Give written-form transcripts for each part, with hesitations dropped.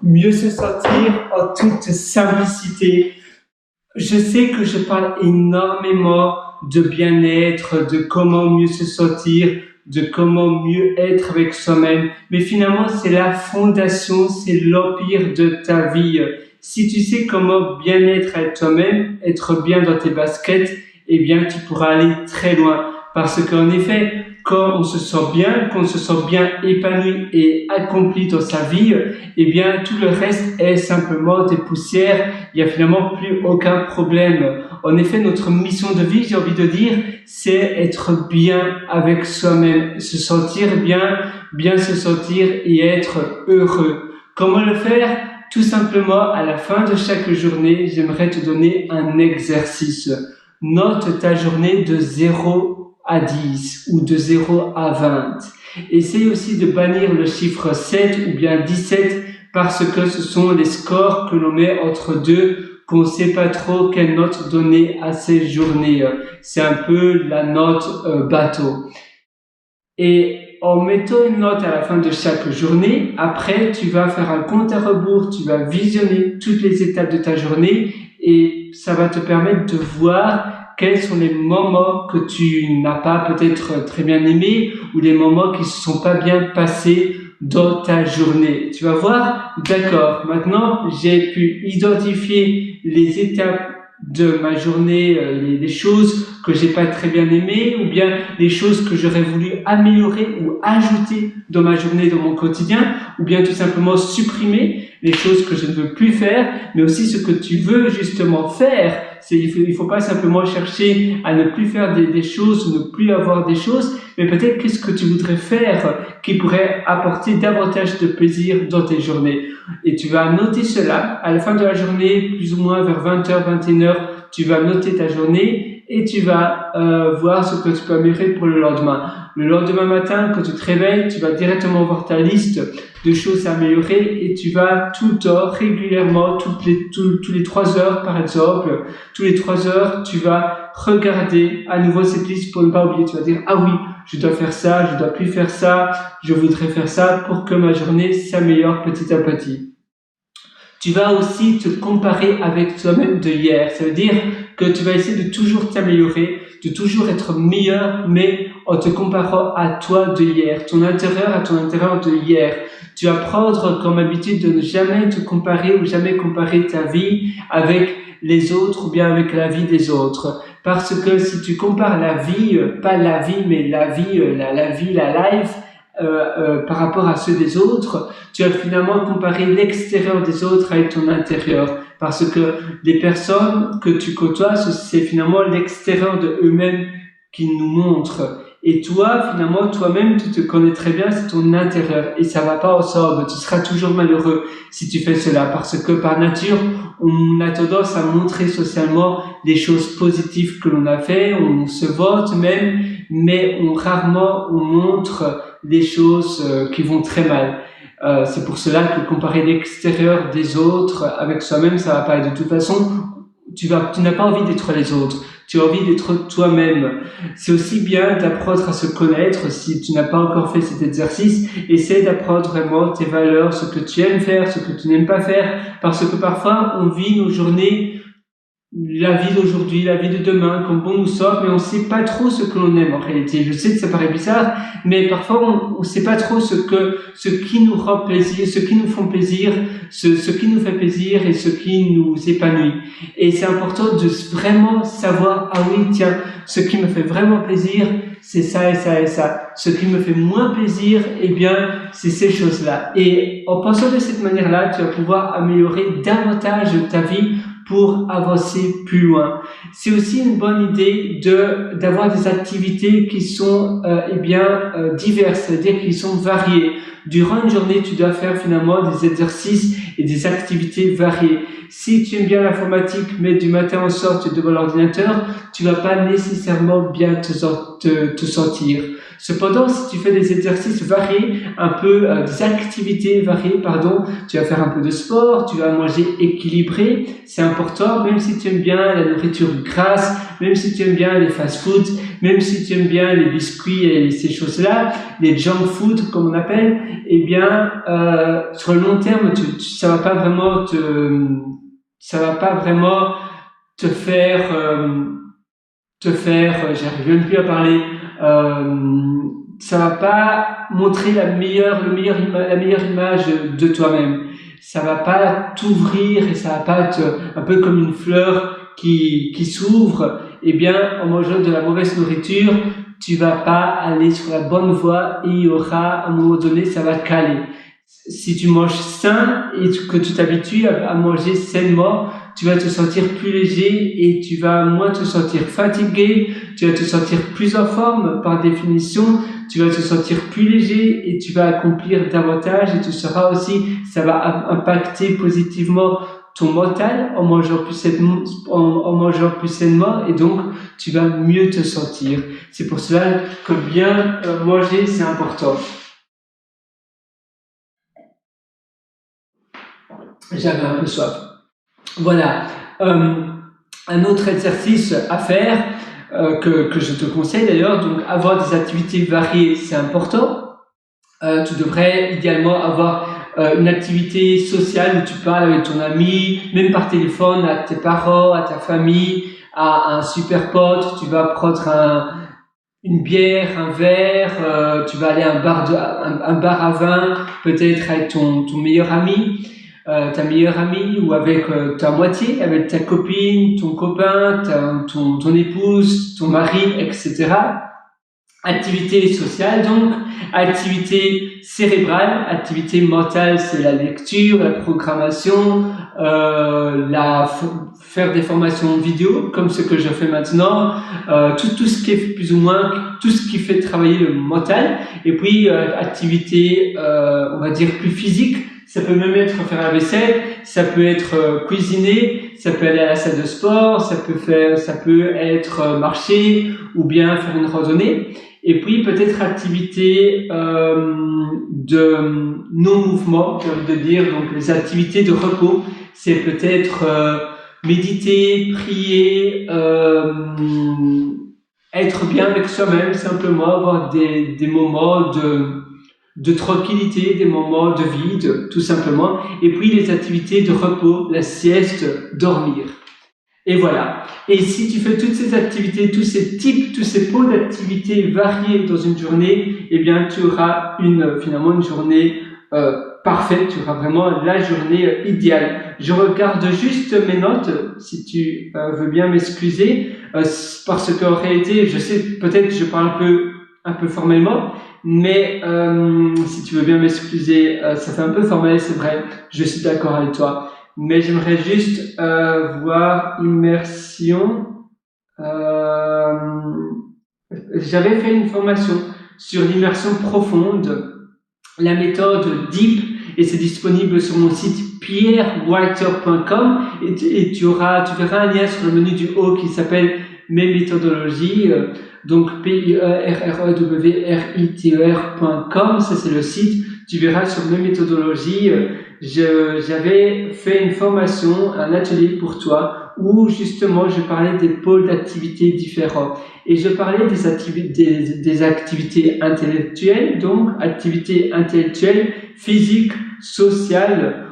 mieux se sentir en toute simplicité. Je sais que je parle énormément de bien-être, de comment mieux se sentir, de comment mieux être avec soi-même, mais finalement c'est la fondation, c'est l'empire de ta vie. Si tu sais comment bien être avec toi-même, être bien dans tes baskets, eh bien tu pourras aller très loin. Parce qu'en effet, quand on se sent bien épanoui et accompli dans sa vie, eh bien tout le reste est simplement des poussières. Il n'y a finalement plus aucun problème. En effet, notre mission de vie, j'ai envie de dire, c'est être bien avec soi-même, se sentir bien se sentir et être heureux. Comment le faire? Tout simplement, à la fin de chaque journée, j'aimerais te donner un exercice. Note ta journée de 0 à 10 ou de 0 à 20. Essaye aussi de bannir le chiffre 7 ou bien 17 parce que ce sont les scores que l'on met entre deux, qu'on ne sait pas trop quelle note donner à ces journées. C'est un peu la note bateau. Et en mettant une note à la fin de chaque journée, après tu vas faire un compte à rebours, tu vas visionner toutes les étapes de ta journée et ça va te permettre de voir quels sont les moments que tu n'as pas peut-être très bien aimés ou les moments qui se sont pas bien passés dans ta journée. Tu vas voir, d'accord, maintenant j'ai pu identifier les étapes de ma journée, les choses que j'ai pas très bien aimées ou bien les choses que j'aurais voulu améliorer ou ajouter dans ma journée, dans mon quotidien, ou bien tout simplement supprimer les choses que je ne veux plus faire, mais aussi ce que tu veux justement faire. Il faut pas simplement chercher à ne plus faire des choses ou ne plus avoir des choses, mais peut-être qu'est-ce que tu voudrais faire qui pourrait apporter davantage de plaisir dans tes journées. Et tu vas noter cela à la fin de la journée, plus ou moins vers 20h, 21h, tu vas noter ta journée et tu vas voir ce que tu peux améliorer pour le lendemain. Le lendemain matin, quand tu te réveilles, tu vas directement voir ta liste de choses à améliorer et tu vas tout le temps, régulièrement, tous les 3 heures par exemple, tous les 3 heures, tu vas regarder à nouveau cette liste pour ne pas oublier. Tu vas dire, ah oui, je dois faire ça, je dois plus faire ça, je voudrais faire ça pour que ma journée s'améliore petit à petit. Tu vas aussi te comparer avec toi-même de hier. Ça veut dire que tu vas essayer de toujours t'améliorer, de toujours être meilleur, mais en te comparant à toi de hier, ton intérieur à ton intérieur de hier. Tu vas prendre comme habitude de ne jamais te comparer ou jamais comparer ta vie avec les autres ou bien avec la vie des autres. Parce que si tu compares la vie, pas la vie, mais la vie, la life, par rapport à ceux des autres, tu vas finalement comparer l'extérieur des autres avec ton intérieur. Parce que les personnes que tu côtoies, c'est finalement l'extérieur de eux-mêmes qui nous montrent. Et toi, finalement, toi-même, tu te connais très bien, c'est ton intérieur. Et ça va pas ensemble. Tu seras toujours malheureux si tu fais cela. Parce que par nature, on a tendance à montrer socialement les choses positives que l'on a fait. On se vante même, mais rarement on montre des choses qui vont très mal. C'est pour cela que comparer l'extérieur des autres avec soi-même, ça va pas. Et de toute façon, tu n'as pas envie d'être les autres. Tu as envie d'être toi-même. C'est aussi bien d'apprendre à se connaître. Si tu n'as pas encore fait cet exercice, essaie d'apprendre vraiment tes valeurs, ce que tu aimes faire, ce que tu n'aimes pas faire. Parce que parfois, on vit nos journées, la vie d'aujourd'hui, la vie de demain, comme bon nous sommes, mais on sait pas trop ce que l'on aime en réalité. Je sais que ça paraît bizarre, mais parfois on sait pas trop ce qui nous rend plaisir, ce qui nous font plaisir, ce qui nous fait plaisir et ce qui nous épanouit. Et c'est important de vraiment savoir, ah oui, tiens, ce qui me fait vraiment plaisir, c'est ça et ça et ça. Ce qui me fait moins plaisir, eh bien, c'est ces choses-là. Et en pensant de cette manière-là, tu vas pouvoir améliorer davantage ta vie pour avancer plus loin. C'est aussi une bonne idée d'avoir des activités qui sont diverses, c'est-à-dire qui sont variées. Durant une journée, tu dois faire finalement des exercices et des activités variées. Si tu aimes bien l'informatique, mais du matin au soir tu es devant l'ordinateur, tu vas pas nécessairement bien te sentir. Cependant, si tu fais des exercices variés, des activités variées, tu vas faire un peu de sport, tu vas manger équilibré, c'est important, même si tu aimes bien la nourriture grasse, même si tu aimes bien les fast-foods, même si tu aimes bien les biscuits et ces choses-là, les junk food comme on appelle, eh bien sur le long terme, ça va pas vraiment te faire j'arrive même plus à parler, ça va pas montrer la meilleure image de toi-même. Ça va pas t'ouvrir et ça va pas être un peu comme une fleur qui s'ouvre. Eh bien, en mangeant de la mauvaise nourriture, tu vas pas aller sur la bonne voie et il y aura, à un moment donné, ça va caler. Si tu manges sain et que tu t'habitues à manger sainement, tu vas te sentir plus léger et tu vas moins te sentir fatigué, tu vas te sentir plus en forme par définition, tu vas te sentir plus léger et tu vas accomplir davantage et tu seras aussi, ça va impacter positivement ton mental en mangeant plus sainement et donc tu vas mieux te sentir. C'est pour cela que bien manger, c'est important. J'avais un peu soif. Voilà. Un autre exercice à faire que je te conseille d'ailleurs, donc avoir des activités variées, c'est important. Tu devrais idéalement avoir une activité sociale où tu parles avec ton ami, même par téléphone, à tes parents, à ta famille, à un super pote. Tu vas prendre une bière, un verre, tu vas aller à un bar à vin, peut-être avec ton meilleur ami. Ta meilleure amie ou avec ta moitié, avec ta copine, ton copain, ton épouse, ton mari, etc. Activité sociale donc, activité cérébrale, activité mentale, c'est la lecture, la programmation, faire des formations vidéo comme ce que je fais maintenant, tout ce qui est plus ou moins tout ce qui fait travailler le mental, et puis activité on va dire plus physique. Ça peut même être faire la vaisselle, ça peut être cuisiner, ça peut aller à la salle de sport, ça peut être marcher ou bien faire une randonnée. Et puis peut-être activité de non-mouvement, j'ai envie de dire, donc les activités de repos, c'est peut-être méditer, prier, être bien avec soi-même, simplement avoir des moments de tranquillité, des moments de vide, tout simplement. Et puis les activités de repos, la sieste, dormir. Et voilà. Et si tu fais toutes ces activités, tous ces pôles d'activités variés dans une journée, eh bien, tu auras finalement une journée parfaite. Tu auras vraiment la journée idéale. Je regarde juste mes notes, si tu veux bien m'excuser, parce qu'en réalité, je sais, peut-être je parle un peu formellement, mais si tu veux bien m'excuser, ça fait un peu formel, c'est vrai. Je suis d'accord avec toi. Mais j'aimerais juste voir immersion. J'avais fait une formation sur l'immersion profonde, la méthode DEEP, et c'est disponible sur mon site pierrewhiter.com et tu verras un lien sur le menu du haut qui s'appelle mes méthodologies, donc pierrewriter.com, ça c'est le site. Tu verras sur mes méthodologies, j'avais fait une formation, un atelier pour toi où justement je parlais des pôles d'activités différents et je parlais des activités intellectuelles, donc activités intellectuelles, physiques, sociales,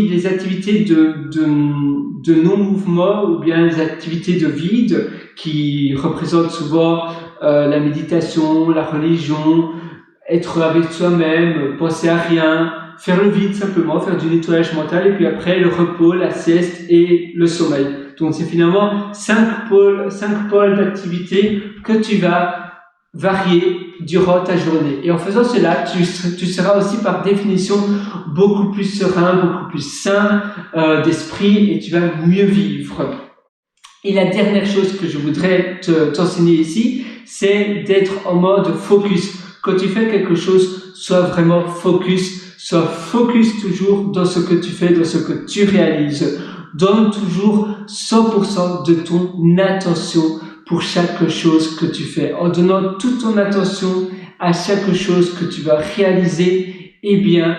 des activités de non-mouvement ou bien des activités de vide qui représentent souvent la méditation, la religion, être avec soi-même, penser à rien, faire le vide simplement, faire du nettoyage mental et puis après le repos, la sieste et le sommeil. Donc c'est finalement 5 pôles d'activité que tu vas varier durant ta journée. Et en faisant cela, tu seras aussi par définition beaucoup plus serein, beaucoup plus sain d'esprit et tu vas mieux vivre. Et la dernière chose que je voudrais t'enseigner ici, c'est d'être en mode focus. Quand tu fais quelque chose, sois vraiment focus. Sois focus toujours dans ce que tu fais, dans ce que tu réalises. Donne toujours 100% de ton attention pour chaque chose que tu fais. En donnant toute ton attention à chaque chose que tu vas réaliser, eh bien,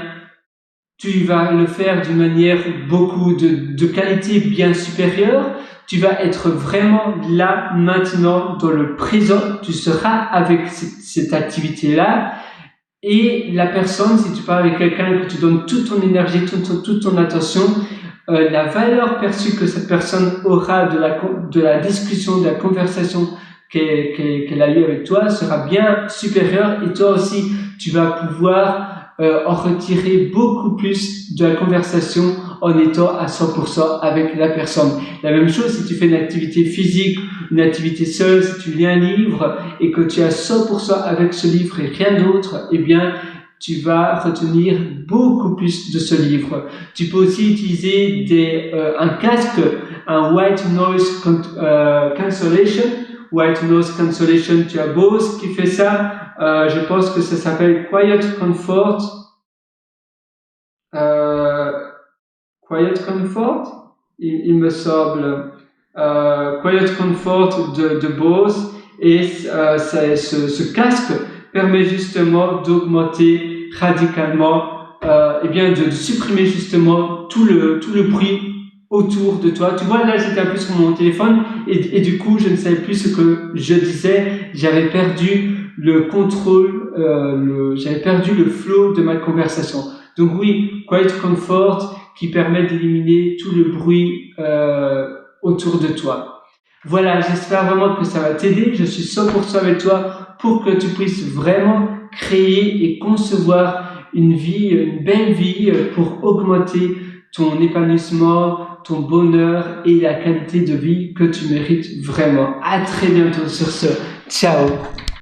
tu vas le faire d'une manière beaucoup de qualité bien supérieure. Tu vas être vraiment là, maintenant, dans le présent. Tu seras avec cette activité-là. Et la personne, si tu parles avec quelqu'un, que tu donnes toute ton énergie, toute ton attention, la valeur perçue que cette personne aura de la discussion, de la conversation qu'elle a eue avec toi sera bien supérieure, et toi aussi, tu vas pouvoir en retirer beaucoup plus de la conversation en étant à 100% avec la personne. La même chose si tu fais une activité physique, une activité seule, si tu lis un livre et que tu es à 100% avec ce livre et rien d'autre, eh bien, tu vas retenir beaucoup plus de ce livre. Tu peux aussi utiliser un casque, un white noise cancellation. White noise cancellation, tu as Bose qui fait ça. Je pense que ça s'appelle Quiet Comfort. Quiet Comfort, il me semble. Quiet Comfort de Bose. Et ce casque permet justement d'augmenter radicalement, et bien de supprimer justement tout le bruit autour de toi. Tu vois, là, j'étais un peu sur mon téléphone et du coup, je ne savais plus ce que je disais. J'avais perdu le contrôle, j'avais perdu le flow de ma conversation. Donc oui, Quiet Comfort qui permet d'éliminer tout le bruit autour de toi. Voilà, j'espère vraiment que ça va t'aider. Je suis 100% avec toi pour que tu puisses vraiment créer et concevoir une belle vie pour augmenter ton épanouissement, ton bonheur et la qualité de vie que tu mérites vraiment. À très bientôt sur ce. Ciao!